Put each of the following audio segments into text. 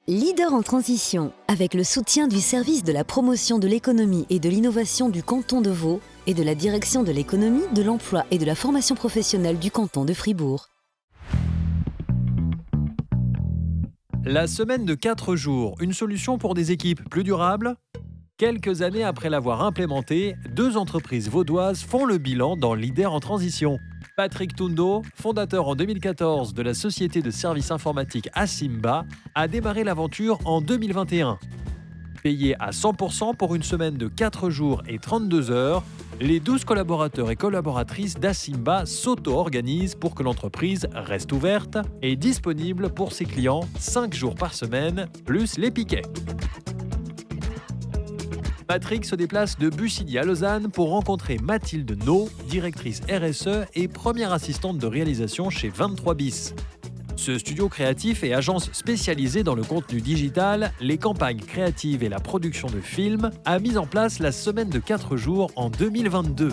Leader en transition, avec le soutien du service de la promotion de l'économie et de l'innovation du canton de Vaud et de la direction de l'économie, de l'emploi et de la formation professionnelle du canton de Fribourg. La semaine de 4 jours, une solution pour des équipes plus durables ? Quelques années après l'avoir implémentée, 2 entreprises vaudoises font le bilan dans Leader en transition. Patrick Tundo, fondateur en 2014 de la société de services informatiques Asimba, a démarré l'aventure en 2021. Payés à 100% pour une semaine de 4 jours et 32 heures, les 12 collaborateurs et collaboratrices d'Asimba s'auto-organisent pour que l'entreprise reste ouverte et disponible pour ses clients 5 jours par semaine, plus les piquets. Patrick se déplace de Bussigny à Lausanne pour rencontrer Mathilde No, directrice RSE et première assistante de réalisation chez 23 bis. Ce studio créatif et agence spécialisée dans le contenu digital, les campagnes créatives et la production de films a mis en place la semaine de 4 jours en 2022.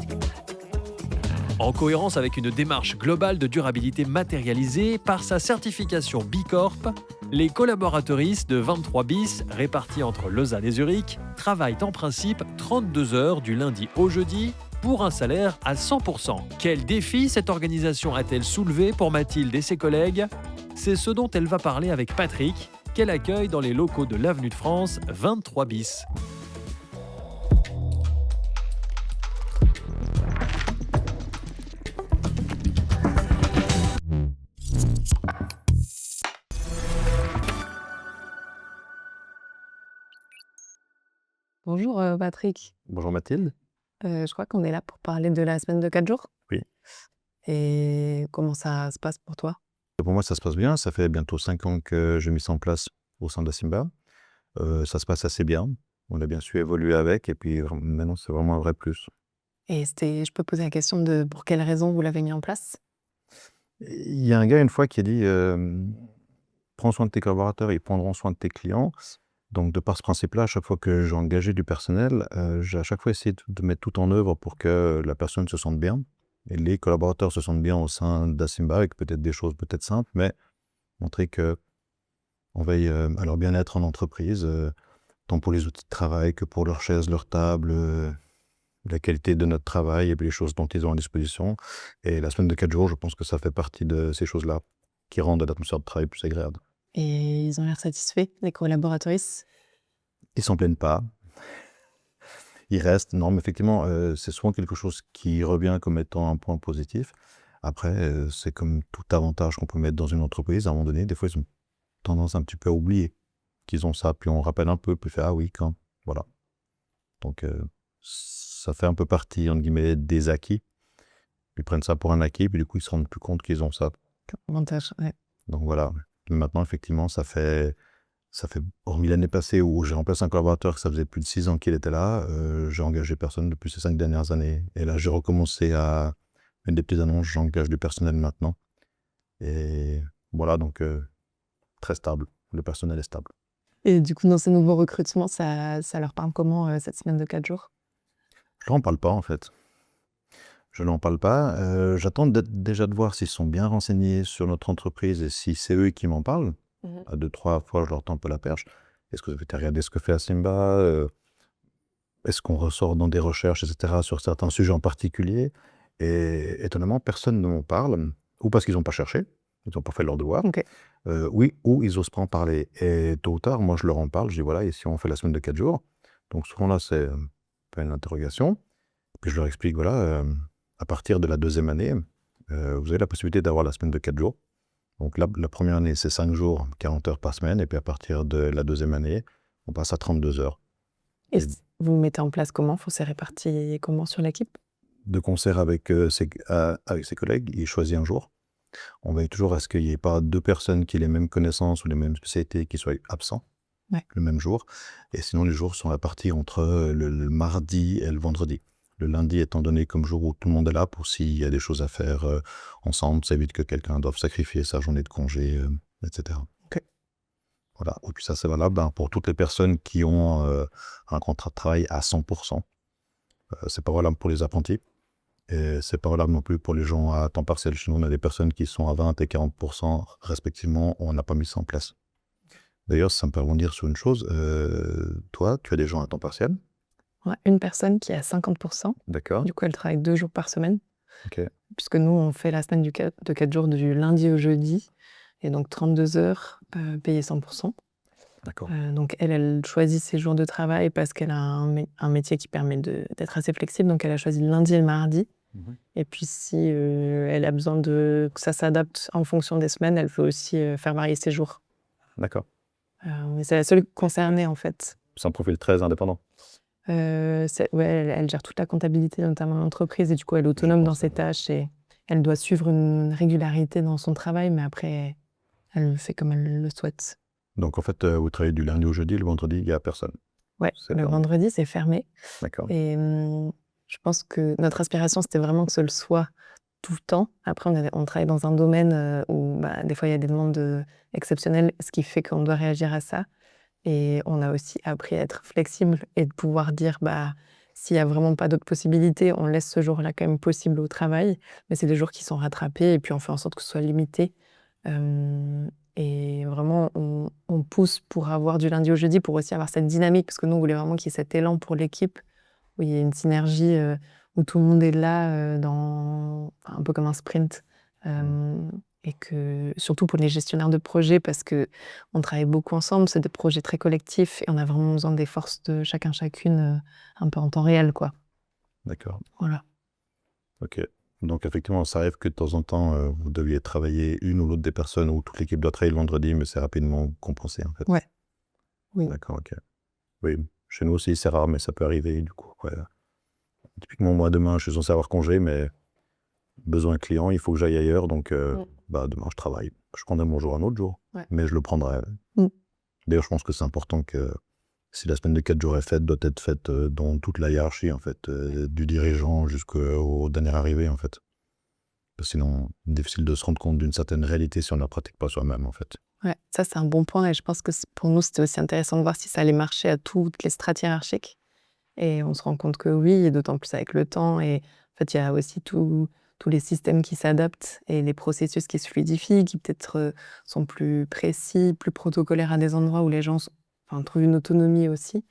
En cohérence avec une démarche globale de durabilité matérialisée par sa certification B Corp, les collaborateuristes de 23 bis, répartis entre Lausanne et Zurich, travaillent en principe 32 heures du lundi au jeudi pour un salaire à 100%. Quel défi cette organisation a-t-elle soulevé pour Mathilde et ses collègues ? C'est ce dont elle va parler avec Patrick, qu'elle accueille dans les locaux de l'Avenue de France 23 bis. Bonjour Patrick. Bonjour Mathilde. Je crois qu'on est là pour parler de la semaine de 4 jours. Oui. Et comment ça se passe pour toi? Pour moi, ça se passe bien. Ça fait bientôt 5 ans que j'ai mis ça en place au sein d'Asimba. Ça se passe assez bien. On a bien su évoluer avec. Et puis maintenant, c'est vraiment un vrai plus. Et je peux poser la question de pour quelles raisons vous l'avez mis en place? Il y a un gars une fois qui a dit prends soin de tes collaborateurs, ils prendront soin de tes clients. Donc, de par ce principe-là, à chaque fois que j'ai engagé du personnel, j'ai à chaque fois essayé de mettre tout en œuvre pour que la personne se sente bien. Et les collaborateurs se sentent bien au sein d'Asimba, avec peut-être des choses peut-être simples, mais montrer qu'on veille à leur bien-être en entreprise, tant pour les outils de travail que pour leurs chaises, leurs tables, la qualité de notre travail et puis les choses dont ils ont à disposition. Et la semaine de 4 jours, je pense que ça fait partie de ces choses-là qui rendent l'atmosphère de travail plus agréable. Et ils ont l'air satisfaits, les collaboratrices? Ils s'en plaignent pas. Ils restent. Non, mais effectivement, c'est souvent quelque chose qui revient comme étant un point positif. Après, c'est comme tout avantage qu'on peut mettre dans une entreprise. À un moment donné, des fois, ils ont tendance un petit peu à oublier qu'ils ont ça. Puis on rappelle un peu, puis on fait « Ah oui, quand ?» Voilà. Donc, ça fait un peu partie, entre guillemets, des acquis. Ils prennent ça pour un acquis, puis du coup, ils se rendent plus compte qu'ils ont ça. Avantage, ouais. Donc voilà. Mais maintenant, effectivement, ça fait, hormis l'année passée où j'ai remplacé un collaborateur, que ça faisait plus de 6 ans qu'il était là, j'ai engagé personne depuis ces 5 dernières années. Et là, j'ai recommencé à mettre des petites annonces, j'engage du personnel maintenant. Et voilà, donc très stable. Le personnel est stable. Et du coup, dans ces nouveaux recrutements, ça leur parle comment cette semaine de 4 jours? Je leur en parle pas, en fait. Je n'en parle pas. J'attends déjà de voir s'ils sont bien renseignés sur notre entreprise et si c'est eux qui m'en parlent. À 2-3 fois, je leur tends un peu la perche. Est-ce que vous avez regardé ce que fait Asimba? Est-ce qu'on ressort dans des recherches, etc., sur certains sujets en particulier? Et étonnamment, personne ne m'en parle, ou parce qu'ils n'ont pas cherché, ils n'ont pas fait leur devoir. Ok. Oui, ou ils n'osent pas en parler. Et tôt ou tard, moi, je leur en parle. Je dis, voilà, et si on fait la semaine de 4 jours? Donc souvent, là, c'est un peu une interrogation. Puis je leur explique, voilà, à partir de la 2e année, vous avez la possibilité d'avoir la semaine de 4 jours. Donc là, la première année, c'est 5 jours, 40 heures par semaine. Et puis à partir de la 2e année, on passe à 32 heures. Et vous mettez en place comment? C'est réparti comment sur l'équipe? De concert avec ses collègues, il choisit un jour. On veille toujours à ce qu'il n'y ait pas 2 personnes qui aient les mêmes connaissances ou les mêmes spécialités qui soient absents le même jour. Et sinon, les jours sont répartis entre le mardi et le vendredi. Le lundi étant donné comme jour où tout le monde est là pour s'il y a des choses à faire ensemble, ça évite que quelqu'un doive sacrifier sa journée de congé, etc. Ok. Voilà. Et puis ça, c'est valable pour toutes les personnes qui ont un contrat de travail à 100%. C'est pas valable pour les apprentis. Et c'est pas valable non plus pour les gens à temps partiel. Chez nous, on a des personnes qui sont à 20 et 40% respectivement. On n'a pas mis ça en place. D'ailleurs, ça me permet de rebondir sur une chose. Toi, tu as des gens à temps partiel? On a une personne qui est à 50%. D'accord. Du coup, elle travaille 2 jours par semaine. Ok. Puisque nous, on fait la semaine de 4 jours du lundi au jeudi. Et donc 32 heures payées 100%. D'accord. Donc elle choisit ses jours de travail parce qu'elle a un métier qui permet d'être assez flexible. Donc elle a choisi le lundi et le mardi. Et puis si elle a besoin que ça s'adapte en fonction des semaines, elle peut aussi faire varier ses jours. D'accord. Mais c'est la seule concernée en fait. C'est un profil très indépendant. Elle gère toute la comptabilité, notamment l'entreprise, et du coup elle est autonome dans ses tâches et elle doit suivre une régularité dans son travail, mais après elle le fait comme elle le souhaite. Donc en fait, vous travaillez du lundi au jeudi, le vendredi, il n'y a personne. Ouais, C'est le fermé. vendredi c'est fermé. D'accord. Et je pense que notre aspiration, c'était vraiment que ce le soit tout le temps. Après, on travaille dans un domaine où des fois, il y a des demandes exceptionnelles, ce qui fait qu'on doit réagir à ça. Et on a aussi appris à être flexible et de pouvoir dire, s'il n'y a vraiment pas d'autres possibilités, on laisse ce jour-là quand même possible au travail. Mais c'est des jours qui sont rattrapés et puis on fait en sorte que ce soit limité. Et vraiment, on pousse pour avoir du lundi au jeudi, pour aussi avoir cette dynamique, parce que nous, on voulait vraiment qu'il y ait cet élan pour l'équipe, où il y a une synergie, où tout le monde est là, un peu comme un sprint. Et que, surtout pour les gestionnaires de projets, parce qu'on travaille beaucoup ensemble, c'est des projets très collectifs, et on a vraiment besoin des forces de chacun, chacune, un peu en temps réel, quoi. D'accord. Voilà. Ok. Donc effectivement, ça arrive que de temps en temps, vous deviez travailler une ou l'autre des personnes, ou toute l'équipe doit travailler le vendredi, mais c'est rapidement compensé en fait. Ouais. Oui. D'accord, ok. Oui, chez nous aussi c'est rare, mais ça peut arriver du coup. Ouais. Typiquement, moi demain, je suis censé avoir congé, mais besoin client, il faut que j'aille ailleurs, donc demain je travaille. Je prendrai mon jour un autre jour, Ouais. mais je le prendrai. D'ailleurs, je pense que c'est important que si la semaine de 4 jours est faite, doit être faite dans toute la hiérarchie, en fait, du dirigeant jusqu'au dernier arrivé, en fait. Parce que sinon, difficile de se rendre compte d'une certaine réalité si on ne la pratique pas soi-même, en fait. Ouais, ça c'est un bon point, et je pense que pour nous, c'était aussi intéressant de voir si ça allait marcher à toutes les strates hiérarchiques. Et on se rend compte que oui, et d'autant plus avec le temps. Et en fait, il y a aussi tous les systèmes qui s'adaptent et les processus qui se fluidifient, qui peut-être sont plus précis, plus protocolaires à des endroits où les gens trouvent une autonomie aussi.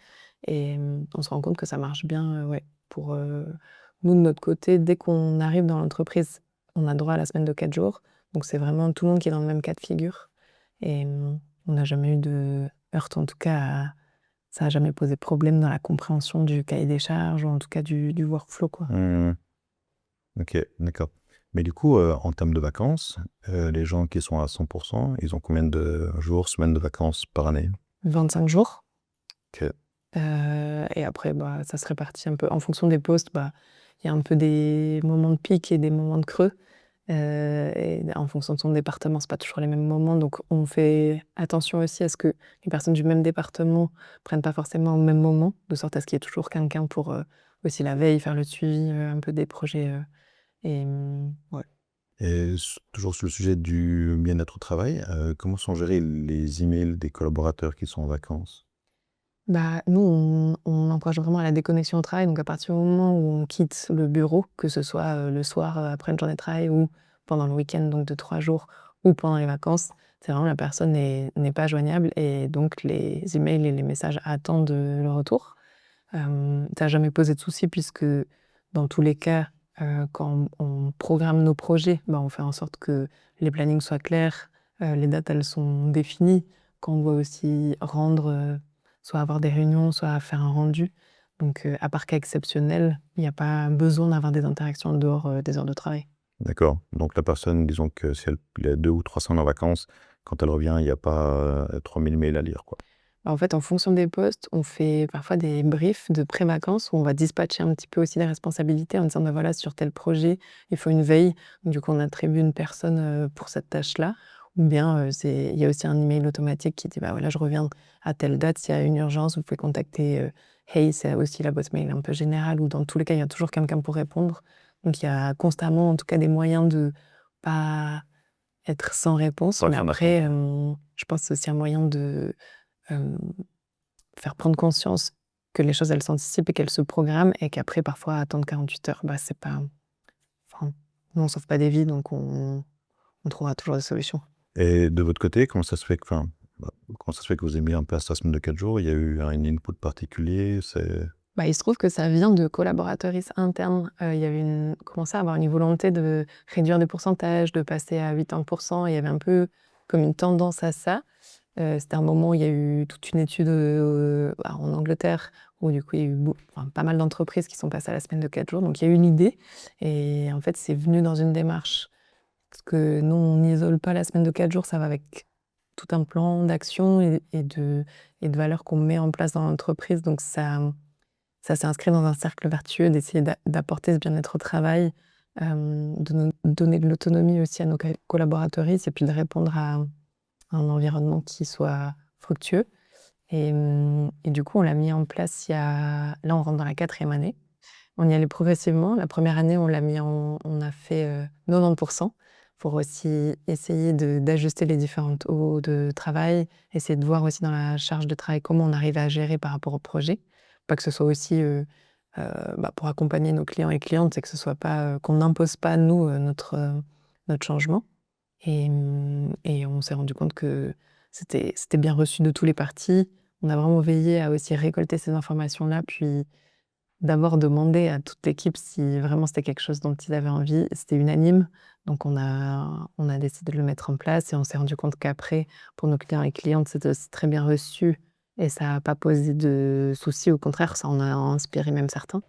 Et on se rend compte que ça marche bien, pour nous, de notre côté. Dès qu'on arrive dans l'entreprise, on a droit à la semaine de 4 jours. Donc c'est vraiment tout le monde qui est dans le même cas de figure. Et on n'a jamais eu de heurts, en tout cas, ça n'a jamais posé problème dans la compréhension du cahier des charges, ou en tout cas du workflow, quoi. Ok, d'accord. Mais du coup, en termes de vacances, les gens qui sont à 100%, ils ont combien de jours, semaines de vacances par année? 25 jours. Ok. Et après, ça se répartit un peu. En fonction des postes, il y a un peu des moments de pic et des moments de creux. Et en fonction de son département, c'est pas toujours les mêmes moments. Donc, on fait attention aussi à ce que les personnes du même département prennent pas forcément au même moment, de sorte à ce qu'il y ait toujours quelqu'un pour aussi la veille, faire le suivi un peu des projets. Ouais. Et toujours sur le sujet du bien-être au travail, comment sont gérés les emails des collaborateurs qui sont en vacances? Nous, on encourage vraiment à la déconnexion au travail. Donc, à partir du moment où on quitte le bureau, que ce soit le soir après une journée de travail, ou pendant le week-end, donc de 3 jours, ou pendant les vacances, c'est vraiment la personne n'est pas joignable, et donc les emails et les messages attendent le retour. Ça n'a jamais posé de souci, puisque dans tous les cas, quand on programme nos projets, on fait en sorte que les plannings soient clairs, les dates elles sont définies, quand on doit aussi rendre, soit avoir des réunions, soit faire un rendu. Donc à part cas exceptionnel, il n'y a pas besoin d'avoir des interactions en dehors des heures de travail. D'accord. Donc la personne, disons que si elle a 2 ou 3 semaines en vacances, quand elle revient, il n'y a pas 3000 mails à lire, quoi. En fait, en fonction des postes, on fait parfois des briefs de pré-vacances où on va dispatcher un petit peu aussi les responsabilités en disant, voilà, sur tel projet, il faut une veille. Du coup, on attribue une personne pour cette tâche-là. Ou bien, il y a aussi un email automatique qui dit, voilà, je reviens à telle date. S'il y a une urgence, vous pouvez contacter Hey, c'est aussi la boîte mail un peu générale, où dans tous les cas, il y a toujours quelqu'un pour répondre. Donc, il y a constamment, en tout cas, des moyens de pas être sans réponse. Mais après, je pense que c'est aussi un moyen de faire prendre conscience que les choses, elles s'anticipent et qu'elles se programment, et qu'après, parfois, attendre 48 heures, c'est pas... Enfin, nous, on sauve pas des vies, donc on trouvera toujours des solutions. Et de votre côté, comment ça se fait que, Comment ça se fait que vous avez mis en place la semaine de 4 jours? Il y a eu un input particulier? Il se trouve que ça vient de collaboratrices internes. Il y avait commençait à avoir une volonté de réduire des pourcentages, de passer à 80%. Il y avait un peu comme une tendance à ça. C'était un moment où il y a eu toute une étude en Angleterre, où du coup, il y a eu pas mal d'entreprises qui sont passées à la semaine de 4 jours. Donc, il y a eu une idée. Et en fait, c'est venu dans une démarche. Parce que nous, on n'isole pas la semaine de 4 jours, ça va avec tout un plan d'action et de valeurs qu'on met en place dans l'entreprise. Donc, ça s'est inscrit dans un cercle vertueux d'essayer d'apporter ce bien-être au travail, de donner de l'autonomie aussi à nos collaboratrices et puis de répondre à un environnement qui soit fructueux. Et du coup, on l'a mis en place Là, on rentre dans la 4e année. On y allait progressivement. La première année, on a fait 90% pour aussi essayer d'ajuster les différentes eaux de travail, essayer de voir aussi dans la charge de travail comment on arrive à gérer par rapport au projet. Pas que ce soit aussi pour accompagner nos clients et clientes, c'est que ce soit pas qu'on n'impose pas, nous, notre changement. Et on s'est rendu compte que c'était bien reçu de tous les partis. On a vraiment veillé à aussi récolter ces informations-là, puis d'abord demander à toute l'équipe si vraiment c'était quelque chose dont ils avaient envie. C'était unanime, donc on a décidé de le mettre en place et on s'est rendu compte qu'après, pour nos clients et clientes, c'était aussi très bien reçu et ça n'a pas posé de soucis. Au contraire, ça en a inspiré même certains.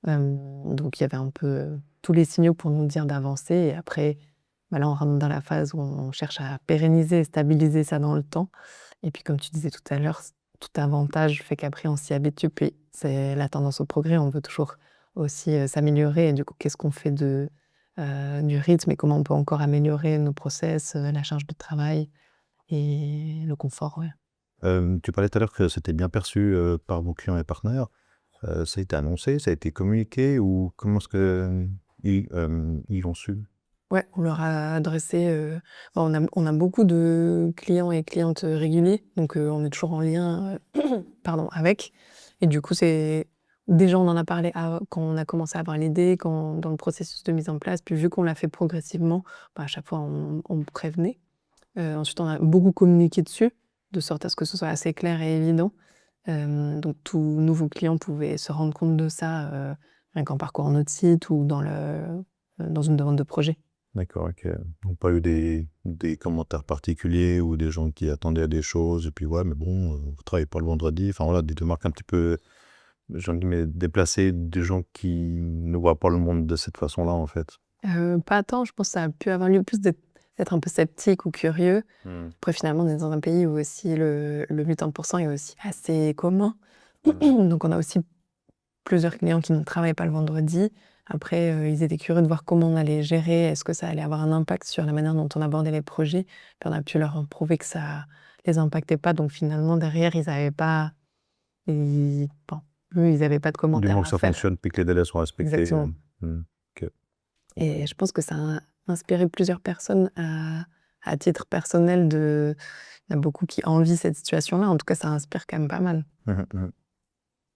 Donc il y avait un peu tous les signaux pour nous dire d'avancer et après, là, on rentre dans la phase où on cherche à pérenniser et stabiliser ça dans le temps. Et puis, comme tu disais tout à l'heure, tout avantage fait qu'après, on s'y habitue. Puis, c'est la tendance au progrès. On veut toujours aussi s'améliorer. Et du coup, qu'est-ce qu'on fait du rythme et comment on peut encore améliorer nos process, la charge de travail et le confort, ouais. Tu parlais tout à l'heure que c'était bien perçu par vos clients et partenaires. Ça a été annoncé, ça a été communiqué ou comment est-ce qu'ils l'ont su? Ouais, on leur a adressé. On a beaucoup de clients et clientes réguliers, donc on est toujours en lien pardon, avec. Et du coup, déjà, on en a parlé quand on a commencé à avoir l'idée, dans le processus de mise en place. Puis vu qu'on l'a fait progressivement, à chaque fois, on prévenait. Ensuite, on a beaucoup communiqué dessus, de sorte à ce que ce soit assez clair et évident. Donc, tout nouveau client pouvait se rendre compte de ça rien qu'en parcourant notre site ou dans une demande de projet. D'accord, ok. Donc pas eu des commentaires particuliers ou des gens qui attendaient à des choses et puis ouais, mais bon, vous travaillez pas le vendredi. Enfin voilà, des remarques un petit peu, j'ai envie de déplacées, des gens qui ne voient pas le monde de cette façon-là en fait. Pas tant, je pense que ça a pu avoir lieu plus d'être un peu sceptique ou curieux. Après, finalement, on est dans un pays où aussi le 80% est aussi assez commun. Donc, on a aussi plusieurs clients qui ne travaillent pas le vendredi. Après, ils étaient curieux de voir comment on allait gérer, est-ce que ça allait avoir un impact sur la manière dont on abordait les projets. Puis on a pu leur prouver que ça les impactait pas. Donc, finalement, derrière, ils n'avaient pas... eux, ils n'avaient pas de Du commentaires moment à que ça faire. fonctionne puis que les délais sont respectés. Exactement. Ok. Et je pense que ça a inspiré plusieurs personnes à titre personnel. Il y en a beaucoup qui envient cette situation-là. En tout cas, ça inspire quand même pas mal,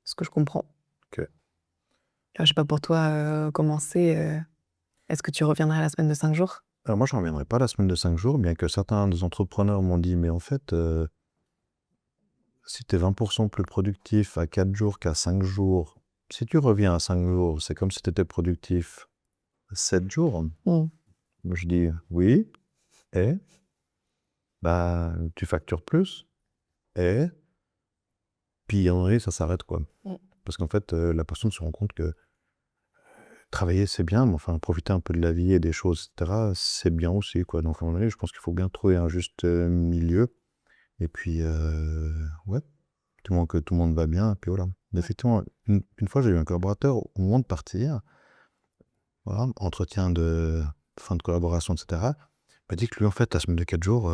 ce que je comprends. Ok. Alors, je sais pas pour toi comment c'est. Est-ce que tu reviendrais à la semaine de 5 jours? Alors moi, je ne reviendrai pas à la semaine de 5 jours, bien que certains des entrepreneurs m'ont dit, mais en fait, si tu es 20% plus productif à 4 jours qu'à 5 jours, si tu reviens à 5 jours, c'est comme si tu étais productif 7 jours. Moi, je dis oui, et tu factures plus, et puis en vrai, ça s'arrête quoi. Parce qu'en fait, la personne se rend compte que travailler c'est bien, mais enfin profiter un peu de la vie et des choses, etc., c'est bien aussi quoi. Donc à un moment donné, je pense qu'il faut bien trouver un juste milieu. Et puis, ouais, du moment que tout le monde va bien, et puis voilà. Mais effectivement, une fois, j'ai eu un collaborateur au moment de partir, voilà, entretien de fin de collaboration, etc. Il m'a dit que lui, en fait, la semaine de 4 jours,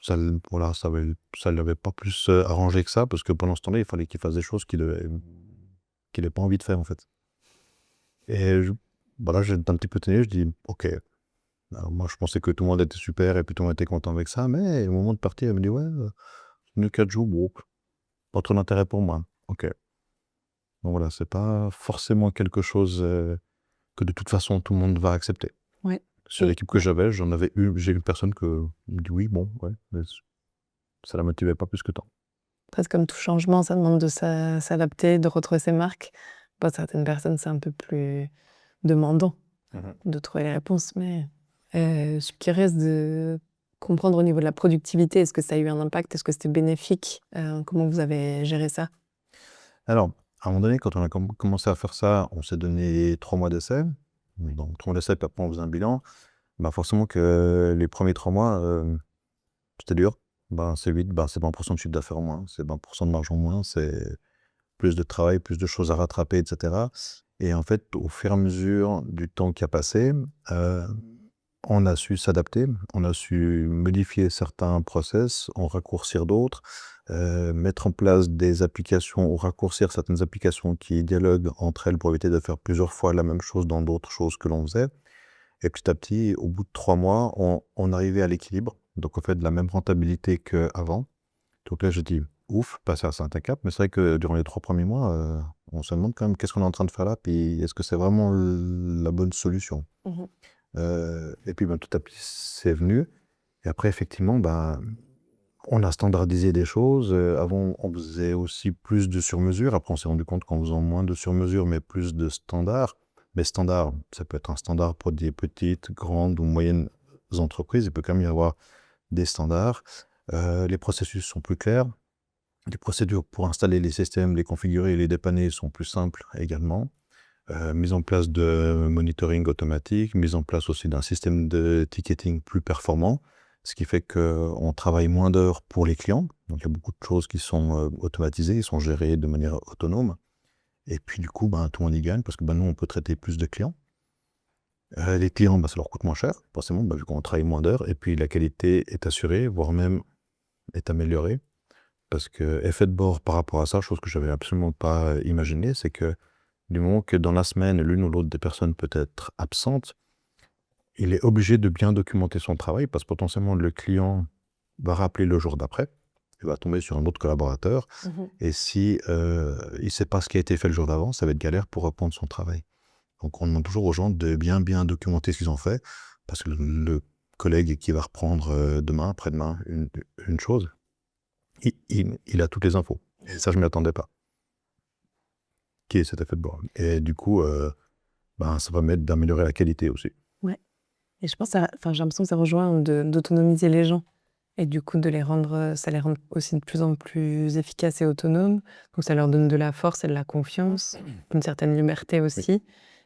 ça ne l'avait pas plus arrangé que ça, parce que pendant ce temps-là, il fallait qu'il fasse des choses qu'il n'avait pas envie de faire, en fait. Et voilà, j'étais un petit peu tenu, je dis, ok. Alors, moi, je pensais que tout le monde était super et puis tout le monde était content avec ça, mais au moment de partir, il me dit, ouais, semaine de 4 jours, bon, pas trop d'intérêt pour moi. Ok. Donc voilà, c'est pas forcément quelque chose que de toute façon tout le monde va accepter. Ouais. Sur l'équipe que j'avais, j'ai une personne que me dit oui, bon, ouais. Ça la motivait pas plus que tant. Presque comme tout changement, ça demande de s'adapter, de retrouver ses marques. Pour certaines personnes, c'est un peu plus demandant de trouver les réponses. Mais je suis curieuse de comprendre au niveau de la productivité. Est-ce que ça a eu un impact? Est-ce que c'était bénéfique? Comment vous avez géré ça? Alors, à un moment donné, quand on a commencé à faire ça, on s'est donné 3 mois d'essai. Donc 3 mois d'essai, puis après on faisait un bilan. Bah, forcément que les premiers 3 mois, c'était dur. Ben, c'est vite, ben, c'est 20% de chiffre d'affaires en moins, c'est 20% de marge en moins, c'est plus de travail, plus de choses à rattraper, etc. Et en fait, au fur et à mesure du temps qui a passé, on a su s'adapter, on a su modifier certains process, en raccourcir d'autres, mettre en place des applications ou raccourcir certaines applications qui dialoguent entre elles pour éviter de faire plusieurs fois la même chose dans d'autres choses que l'on faisait. Et petit à petit, au bout de 3 mois, on arrivait à l'équilibre, donc on fait de la même rentabilité qu'avant. Donc là, je dis, ouf, passer à un certain cap, mais c'est vrai que durant les 3 premiers mois, on se demande quand même qu'est-ce qu'on est en train de faire là, puis est-ce que c'est vraiment la bonne solution. Et puis tout à petit, c'est venu. Et après, effectivement, on a standardisé des choses. Avant, on faisait aussi plus de sur-mesure. Après, on s'est rendu compte qu'en faisant moins de sur-mesure, mais plus de standards. Mais standard, ça peut être un standard pour des petites, grandes ou moyennes entreprises. Il peut quand même y avoir des standards. Les processus sont plus clairs. Les procédures pour installer les systèmes, les configurer et les dépanner sont plus simples également. Mise en place de monitoring automatique, mise en place aussi d'un système de ticketing plus performant, ce qui fait qu'on travaille moins d'heures pour les clients. Donc il y a beaucoup de choses qui sont automatisées, qui sont gérées de manière autonome. Et puis du coup, tout le monde y gagne parce que nous, on peut traiter plus de clients. Les clients, ça leur coûte moins cher, forcément, vu qu'on travaille moins d'heures. Et puis la qualité est assurée, voire même est améliorée. Parce que effet de bord par rapport à ça, chose que je n'avais absolument pas imaginé, c'est que du moment que dans la semaine, l'une ou l'autre des personnes peut être absente, il est obligé de bien documenter son travail parce que potentiellement le client va rappeler le jour d'après, il va tomber sur un autre collaborateur, et si il ne sait pas ce qui a été fait le jour d'avant, ça va être galère pour reprendre son travail. Donc on demande toujours aux gens de bien documenter ce qu'ils ont fait, parce que le collègue qui va reprendre demain, après-demain, une chose, il a toutes les infos. Et ça, je ne m'y attendais pas. Qui est cet effet de bord. Et du coup, ça permet d'améliorer la qualité aussi. Ouais. Et je pense, j'ai l'impression que ça rejoint d'autonomiser les gens. Et du coup, ça les rend aussi de plus en plus efficaces et autonomes. Donc ça leur donne de la force et de la confiance, une certaine liberté aussi. Oui.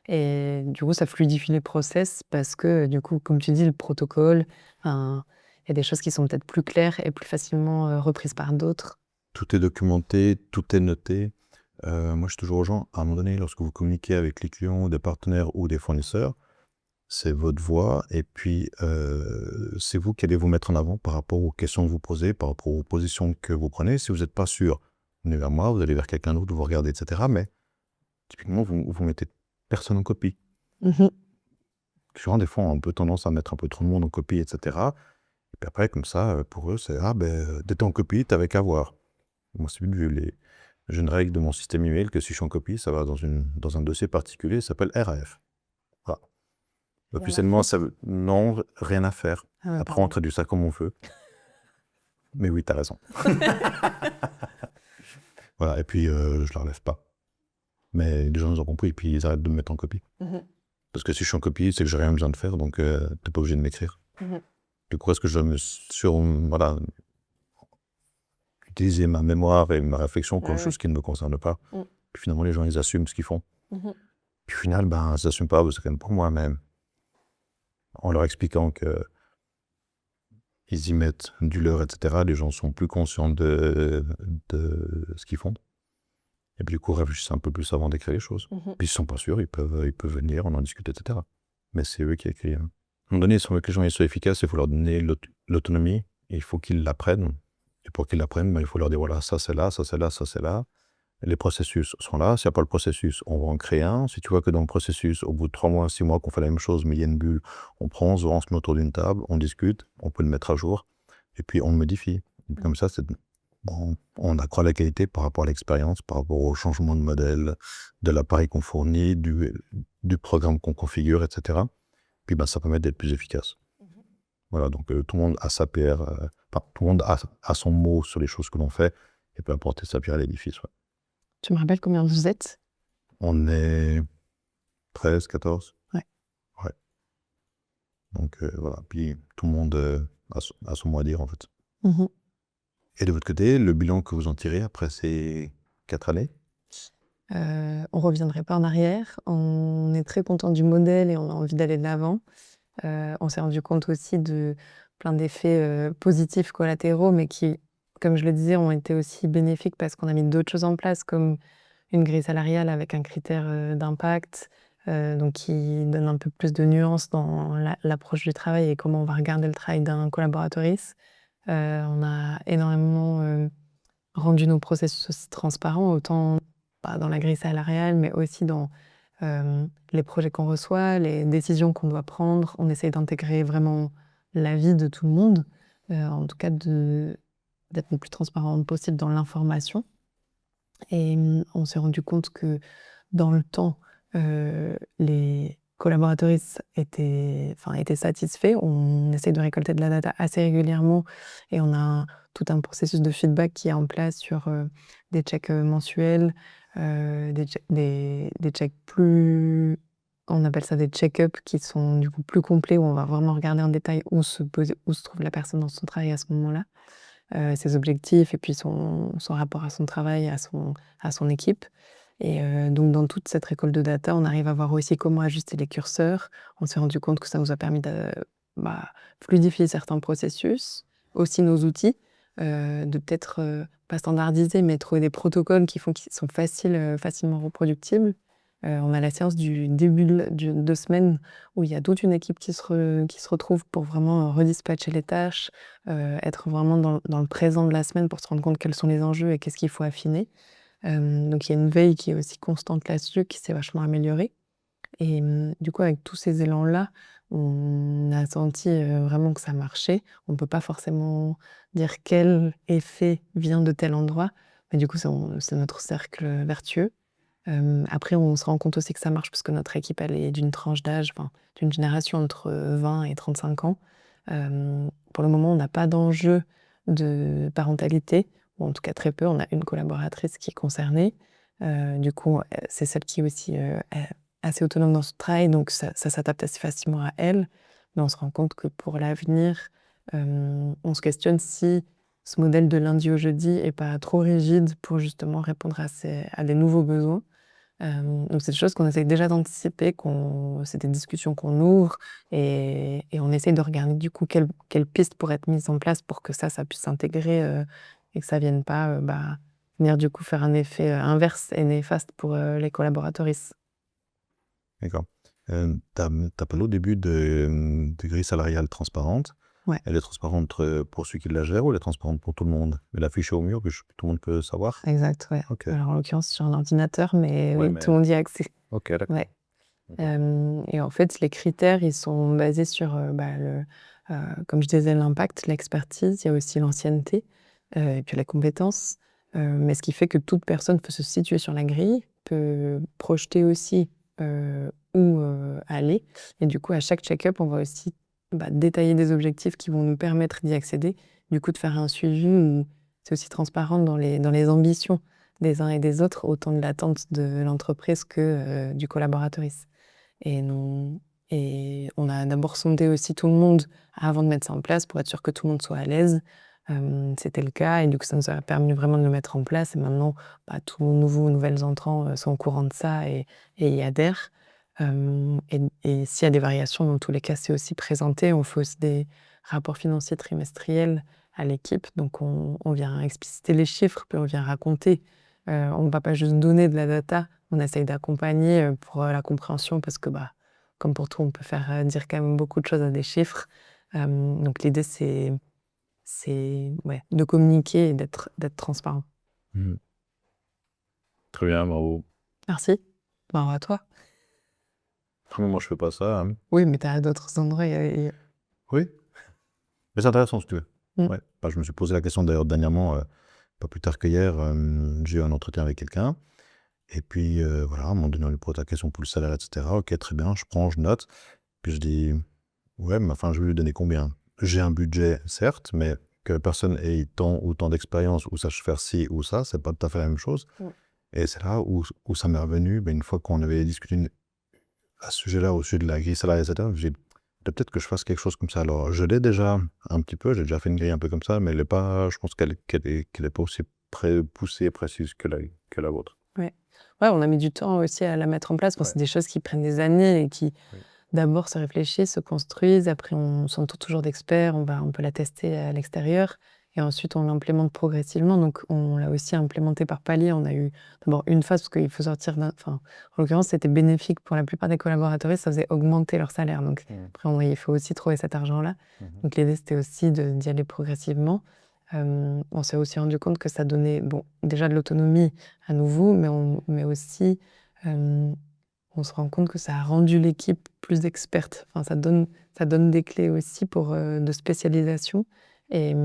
Et du coup, ça fluidifie les process parce que, du coup, comme tu dis, le protocole, il y a des choses qui sont peut-être plus claires et plus facilement reprises par d'autres. Tout est documenté, tout est noté. Moi, je suis toujours aux gens, à un moment donné, lorsque vous communiquez avec les clients, des partenaires ou des fournisseurs, c'est votre voix, et puis c'est vous qui allez vous mettre en avant par rapport aux questions que vous posez, par rapport aux positions que vous prenez. Si vous n'êtes pas sûr, venez vers moi, vous allez vers quelqu'un d'autre, vous regardez, etc. Mais typiquement, vous mettez personne en copie. Souvent, des fois, on a un peu tendance à mettre un peu trop de monde en copie, etc. Et puis après, comme ça, pour eux, c'est d'être en copie, t'avais qu'à voir. Moi, c'est vu j'ai une règle de mon système email que si je suis en copie, ça va dans un dossier particulier, ça s'appelle RAF. Voilà. Officiellement, ça veut... Non, rien à faire. Après, on traduit ça comme on veut. Mais oui, t'as raison. Voilà, et puis je la relève pas. Mais les gens nous ont compris, et puis ils arrêtent de me mettre en copie. Parce que si je suis en copie, c'est que j'ai rien besoin de faire, donc t'es pas obligé de m'écrire. Du coup, est-ce que je me utiliser ma mémoire et ma réflexion comme chose qui ne me concerne pas. Puis finalement, les gens, ils assument ce qu'ils font. Puis au final, ils n'assument pas, c'est quand même pour moi-même. En leur expliquant que ils y mettent du leur, etc., les gens sont plus conscients de ce qu'ils font. Et puis du coup, réfléchissent un peu plus avant d'écrire les choses. Puis ils ne sont pas sûrs, ils peuvent venir, on en discute, etc. Mais c'est eux qui écrivent. À un moment donné, si on veut que les gens soient efficaces, il faut leur donner l'autonomie, et il faut qu'ils l'apprennent. Et pour qu'ils l'apprennent, il faut leur dire, voilà, ça c'est là, ça c'est là, ça c'est là. Les processus sont là. S'il n'y a pas le processus, on va en créer un. Si tu vois que dans le processus, au bout de 3 mois, 6 mois, qu'on fait la même chose, mais il y a une bulle, on prend, on se met autour d'une table, on discute, on peut le mettre à jour, et puis on le modifie. Et comme ça, on accroît la qualité par rapport à l'expérience, par rapport au changement de modèle, de l'appareil qu'on fournit, du programme qu'on configure, etc. Puis ça permet d'être plus efficace. Voilà, donc tout le monde a sa PR. tout le monde a son mot sur les choses que l'on fait et peut apporter sa pierre à l'édifice. Ouais. Tu me rappelles combien vous êtes? On est 13, 14. Ouais. Ouais. Donc voilà, puis tout le monde a son mot à dire en fait. Mhm. Et de votre côté, le bilan que vous en tirez après ces 4 années? On reviendrait pas en arrière. On est très content du modèle et on a envie d'aller de l'avant. On s'est rendu compte aussi de plein d'effets positifs collatéraux, mais qui, comme je le disais, ont été aussi bénéfiques parce qu'on a mis d'autres choses en place, comme une grille salariale avec un critère d'impact, donc qui donne un peu plus de nuances dans l'approche du travail et comment on va regarder le travail d'un collaboratrice. On a énormément rendu nos processus aussi transparents, autant dans la grille salariale, mais aussi dans les projets qu'on reçoit, les décisions qu'on doit prendre. On essaye d'intégrer vraiment la vie de tout le monde, en tout cas d'être le plus transparent possible dans l'information. Et on s'est rendu compte que dans le temps, les collaboratrices étaient satisfaits. On essaye de récolter de la data assez régulièrement et on a tout un processus de feedback qui est en place sur des checks mensuels, des checks plus... On appelle ça des check-ups qui sont du coup plus complets, où on va vraiment regarder en détail où se trouve la personne dans son travail à ce moment-là, ses objectifs et puis son rapport à son travail, à son équipe. Et donc dans toute cette récolte de data, on arrive à voir aussi comment ajuster les curseurs. On s'est rendu compte que ça nous a permis de fluidifier certains processus, aussi nos outils, de peut-être pas standardiser, mais trouver des protocoles qui sont facilement reproductibles. On a la séance du début de semaine où il y a toute une équipe qui se retrouve pour vraiment redispatcher les tâches, être vraiment dans le présent de la semaine pour se rendre compte quels sont les enjeux et qu'est-ce qu'il faut affiner. Donc il y a une veille qui est aussi constante là-dessus, qui s'est vachement améliorée. Et du coup, avec tous ces élans-là, on a senti vraiment que ça marchait. On ne peut pas forcément dire quel effet vient de tel endroit, mais du coup, c'est notre cercle vertueux. Après, on se rend compte aussi que ça marche parce que notre équipe, elle est d'une tranche d'âge, d'une génération entre 20 et 35 ans. Pour le moment, on n'a pas d'enjeu de parentalité, ou en tout cas très peu. On a une collaboratrice qui est concernée. Du coup, c'est celle qui est aussi est assez autonome dans son travail, donc ça s'adapte assez facilement à elle. Mais on se rend compte que pour l'avenir, on se questionne si ce modèle de lundi au jeudi est pas trop rigide pour justement répondre à des nouveaux besoins. Donc c'est des choses qu'on essaye déjà d'anticiper, c'est des discussions qu'on ouvre et on essaye de regarder du coup quelles pistes pourraient être mises en place pour que ça puisse s'intégrer et que ça vienne pas venir du coup faire un effet inverse et néfaste pour les collaboratrices. D'accord. T'as parlé au début de grille salariale transparente. Ouais. Elle est transparente pour celui qui la gère ou elle est transparente pour tout le monde? Elle est affichée au mur que tout le monde peut savoir? Exact, ouais. Ok. Alors en l'occurrence sur un ordinateur, mais Ouais, oui, mais- tout le monde y a accès. Ok, d'accord. Ouais. D'accord. Et en fait, les critères, ils sont basés sur, comme je disais, l'impact, l'expertise, il y a aussi l'ancienneté, et puis la compétence. Mais ce qui fait que toute personne peut se situer sur la grille, peut projeter aussi où aller. Et du coup, à chaque check-up, on va aussi détailler des objectifs qui vont nous permettre d'y accéder. Du coup, de faire un suivi où c'est aussi transparent dans les ambitions des uns et des autres, autant de l'attente de l'entreprise que du collaboratrice. Et on a d'abord sondé aussi tout le monde avant de mettre ça en place pour être sûr que tout le monde soit à l'aise. C'était le cas et du coup ça nous a permis vraiment de le mettre en place et maintenant tous nouvelles entrants sont au courant de ça et y adhèrent. Et s'il y a des variations, dans tous les cas c'est aussi présenté. On fait aussi des rapports financiers trimestriels à l'équipe, donc on vient expliciter les chiffres puis on vient raconter. On ne va pas juste donner de la data, on essaye d'accompagner pour la compréhension parce que comme pour tout, on peut faire dire quand même beaucoup de choses à des chiffres. Donc l'idée, c'est de communiquer et d'être transparent. Mhm. Très bien, bravo. Merci. Bravo à toi. Moi, je fais pas ça. Hein. Oui, mais tu as d'autres endroits. Oui. Mais c'est intéressant, si tu veux. Mm. Ouais. Je me suis posé la question d'ailleurs dernièrement, pas plus tard qu'hier, j'ai eu un entretien avec quelqu'un. Et puis, voilà, à un moment donné, on lui pose la question pour le salaire, etc. Ok, très bien, je prends, je note. Puis je dis, ouais, mais enfin, je vais lui donner combien? J'ai un budget, certes, mais que la personne ait tant ou tant d'expérience ou sache faire ci ou ça, c'est pas tout à fait la même chose. Et c'est là où ça m'est revenu, une fois qu'on avait discuté à ce sujet-là, au sujet de la grille salariale, etc., j'ai dit, peut-être que je fasse quelque chose comme ça. Alors, je l'ai déjà un petit peu, j'ai déjà fait une grille un peu comme ça, mais elle est pas, je pense qu'elle est pas aussi poussée et précise que la vôtre. Ouais, on a mis du temps aussi à la mettre en place. Bon, Ouais. c'est des choses qui prennent des années et qui Oui. d'abord se réfléchissent, se construisent. Après, on s'entoure toujours d'experts, on peut la tester à l'extérieur et ensuite on l'implémente progressivement. Donc, on l'a aussi implémenté par palier. On a eu d'abord une phase parce qu'il faut sortir en l'occurrence, c'était bénéfique pour la plupart des collaborateurs, ça faisait augmenter leur salaire. Donc, après, il faut aussi trouver cet argent-là. Donc, l'idée, c'était aussi d'y aller progressivement. On s'est aussi rendu compte que ça donnait déjà de l'autonomie à nouveau, mais aussi on se rend compte que ça a rendu l'équipe plus experte. Enfin, ça donne des clés aussi de spécialisation. Et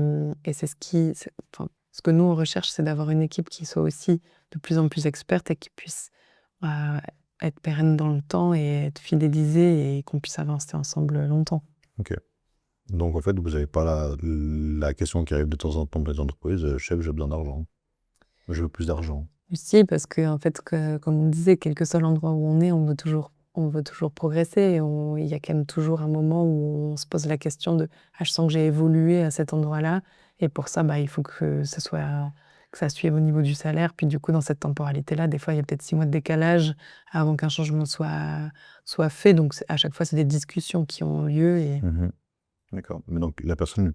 c'est ce que nous on recherche, c'est d'avoir une équipe qui soit aussi de plus en plus experte et qui puisse être pérenne dans le temps et être fidélisée et qu'on puisse avancer ensemble longtemps. Ok. Donc, en fait, vous n'avez pas la question qui arrive de temps en temps dans les entreprises, chef, j'ai besoin d'argent. Je veux plus d'argent. Si, parce que, en fait, comme on disait, quel que soit l'endroit où on est, on veut toujours progresser. Et il y a quand même toujours un moment où on se pose la question de « Ah, je sens que j'ai évolué à cet endroit-là. » Et pour ça, il faut que ça suive au niveau du salaire. Puis du coup, dans cette temporalité-là, des fois, il y a peut-être 6 mois de décalage avant qu'un changement soit fait. Donc, à chaque fois, c'est des discussions qui ont lieu. Et D'accord. Mais donc, la personne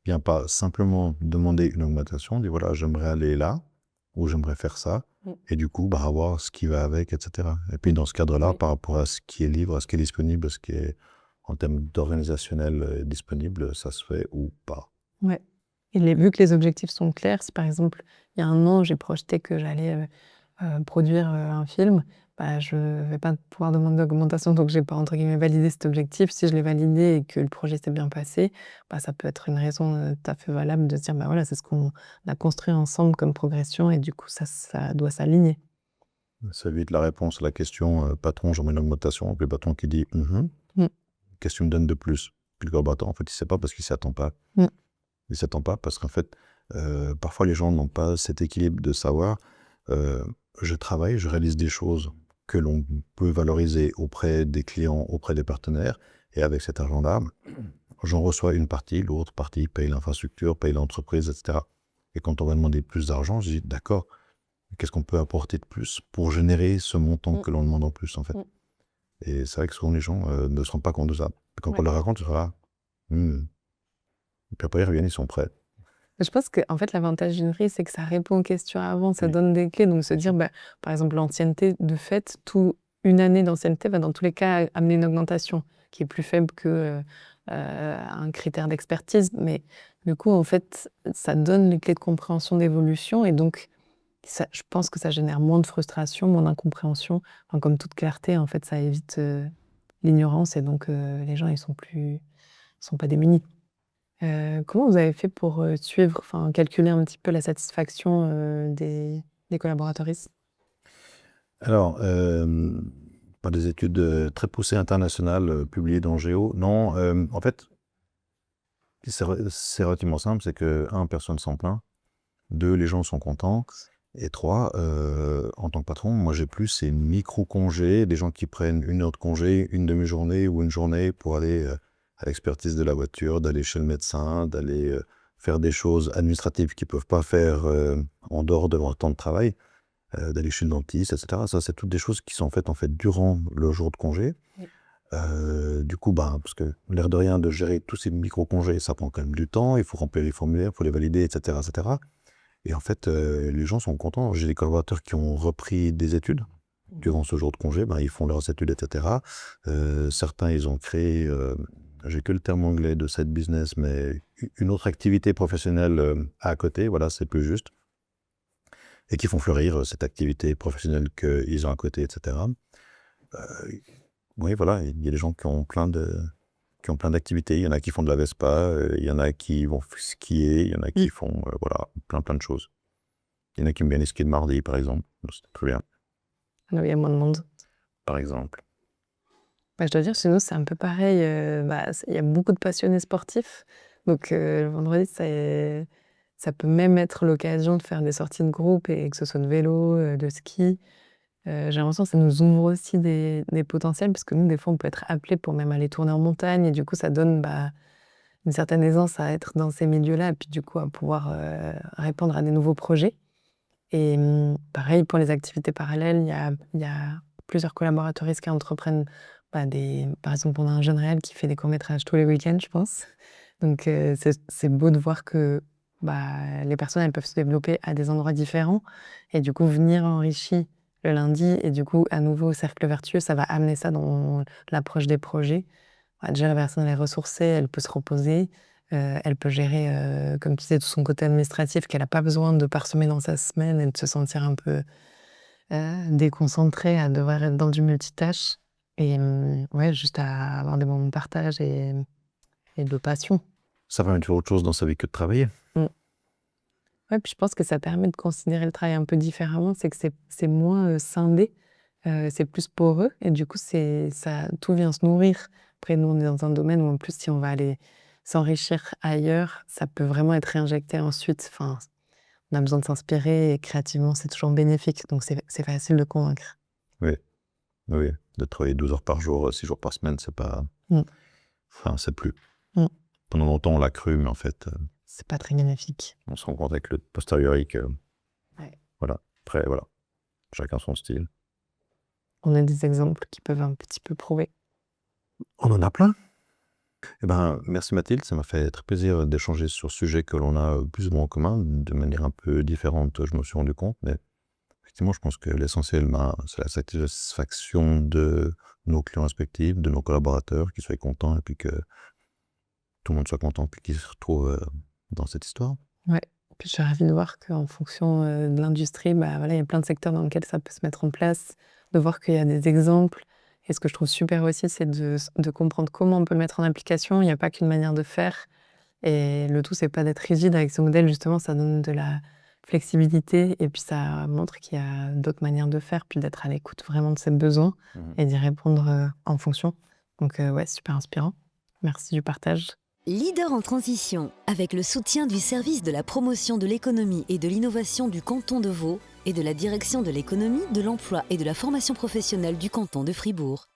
vient pas simplement demander une augmentation, dit voilà, j'aimerais aller là, ou j'aimerais faire ça, et du coup, avoir ce qui va avec, etc. Et puis, dans ce cadre-là, Oui. par rapport à ce qui est libre, à ce qui est disponible, à ce qui est en termes d'organisationnel disponible, ça se fait ou pas. Ouais. Et vu que les objectifs sont clairs, si par exemple, il y a un an, j'ai projeté que j'allais produire un film, je ne vais pas pouvoir demander d'augmentation tant que je n'ai pas, entre guillemets, validé cet objectif. Si je l'ai validé et que le projet s'est bien passé, ça peut être une raison tout à fait valable de se dire, voilà, c'est ce qu'on a construit ensemble comme progression et du coup, ça doit s'aligner. Ça évite la réponse à la question patron, j'aimerais une augmentation. Puis le patron qui dit qu'est-ce que tu me donnes de plus? Puis le collaborateur, en fait, il ne sait pas parce qu'il ne s'attend pas. Il ne s'attend pas parce qu'en fait, parfois les gens n'ont pas cet équilibre de savoir je travaille, je réalise des choses que l'on peut valoriser auprès des clients, auprès des partenaires, et avec cet argent-là, j'en reçois une partie, l'autre partie paye l'infrastructure, paye l'entreprise, etc. Et quand on va demander plus d'argent, je dis d'accord, qu'est-ce qu'on peut apporter de plus pour générer ce montant que l'on demande en plus, en fait. Et c'est vrai que souvent les gens ne se rendent pas compte de ça. Quand on leur raconte, ils sont et puis après ils reviennent, ils sont prêts. Je pense qu'en fait, l'avantage d'une grille, c'est que ça répond aux questions avant, ça donne des clés. Donc, se dire, par exemple, l'ancienneté, de fait, une année d'ancienneté va dans tous les cas amener une augmentation qui est plus faible qu'un critère d'expertise. Mais du coup, en fait, ça donne les clés de compréhension d'évolution. Et donc, je pense que ça génère moins de frustration, moins d'incompréhension. Comme toute clarté, en fait, ça évite l'ignorance. Et donc, les gens, ils sont pas démunis. Comment vous avez fait pour suivre, calculer un petit peu la satisfaction des collaboratrices? Alors, pas des études très poussées internationales publiées dans Géo. Non, en fait, c'est relativement simple. C'est que, 1, personne s'en plaint. 2, les gens sont contents. Et 3, en tant que patron, moi j'ai plus ces micro-congés, des gens qui prennent 1 heure de congé, une demi-journée ou une journée pour aller à l'expertise de la voiture, d'aller chez le médecin, d'aller faire des choses administratives qu'ils ne peuvent pas faire en dehors de leur temps de travail, d'aller chez le dentiste, etc. Ça, c'est toutes des choses qui sont faites en fait durant le jour de congé. Du coup, parce que l'air de rien, de gérer tous ces micro-congés, ça prend quand même du temps, il faut remplir les formulaires, il faut les valider, etc. etc. Et en fait, les gens sont contents. J'ai des collaborateurs qui ont repris des études durant ce jour de congé. Ils font leurs études, etc. Certains, ils ont créé, j'ai que le terme anglais de side business, mais une autre activité professionnelle à côté. Voilà, c'est plus juste. Et qui font fleurir cette activité professionnelle qu'ils ont à côté, etc. Oui, voilà, il y a des gens qui ont plein d'activités. Il y en a qui font de la Vespa, il y en a qui vont skier, il y en a qui font plein de choses. Il y en a qui aiment bien les skis de mardi, par exemple. C'est très bien. Il y a moins de monde. Par exemple. Je dois dire, chez nous, c'est un peu pareil. Il y a beaucoup de passionnés sportifs, Donc le vendredi, ça peut même être l'occasion de faire des sorties de groupe et que ce soit de vélo, de ski. J'ai l'impression que ça nous ouvre aussi des potentiels parce que nous, des fois, on peut être appelés pour même aller tourner en montagne et du coup, ça donne, une certaine aisance à être dans ces milieux-là et puis du coup, à pouvoir, répondre à des nouveaux projets et pareil pour les activités parallèles, il y a plusieurs collaboratrices qui entreprennent, par exemple, on a un jeune réal qui fait des courts-métrages tous les week-ends, je pense. Donc c'est beau de voir que, les personnes, elles peuvent se développer à des endroits différents et du coup venir enrichi le lundi et du coup, à nouveau, cercle vertueux, ça va amener ça dans l'approche des projets. Déjà, la personne, elle est ressourcée, elle peut se reposer, elle peut gérer, comme tu disais, tout son côté administratif qu'elle a pas besoin de parsemer dans sa semaine et de se sentir un peu, déconcentrée à devoir être dans du multitâche et ouais, juste à avoir des moments de partage et de passion. Ça permet de faire autre chose dans sa vie que de travailler. Ouais, puis je pense que ça permet de considérer le travail un peu différemment, c'est que c'est moins, scindé, c'est plus poreux et du coup, tout vient se nourrir. Après nous, on est dans un domaine où en plus, si on va aller s'enrichir ailleurs, ça peut vraiment être réinjecté ensuite. Enfin, on a besoin de s'inspirer et créativement, c'est toujours bénéfique, donc c'est facile de convaincre. Oui, oui. De travailler 12 heures par jour, 6 jours par semaine, c'est pas... Mmh. Enfin, c'est plus. Mmh. Pendant longtemps, on l'a cru, mais en fait, C'est pas très bénéfique. on se rend compte avec le posteriori que... Ouais. Voilà. Après, voilà. Chacun son style. On a des exemples qui peuvent un petit peu prouver. On en a plein. Eh ben, merci Mathilde, ça m'a fait très plaisir d'échanger sur ce sujet que l'on a plus ou moins en commun, de manière un peu différente, je me suis rendu compte, mais effectivement, je pense que l'essentiel, c'est la satisfaction de nos clients respectifs, de nos collaborateurs, qu'ils soient contents et puis que tout le monde soit content puis qu'ils se retrouvent dans cette histoire. Ouais, puis je suis ravie de voir qu'en fonction, de l'industrie, voilà, il y a plein de secteurs dans lesquels ça peut se mettre en place, de voir qu'il y a des exemples et ce que je trouve super aussi, c'est de comprendre comment on peut le mettre en application. Il y a pas qu'une manière de faire et le tout, c'est pas d'être rigide avec ce modèle, justement, ça donne de la flexibilité et puis ça montre qu'il y a d'autres manières de faire, puis d'être à l'écoute vraiment de ses besoins et d'y répondre, en fonction. Donc ouais, super inspirant. Merci du partage. Leader en transition, avec le soutien du service de la promotion de l'économie et de l'innovation du canton de Vaud et de la direction de l'économie, de l'emploi et de la formation professionnelle du canton de Fribourg.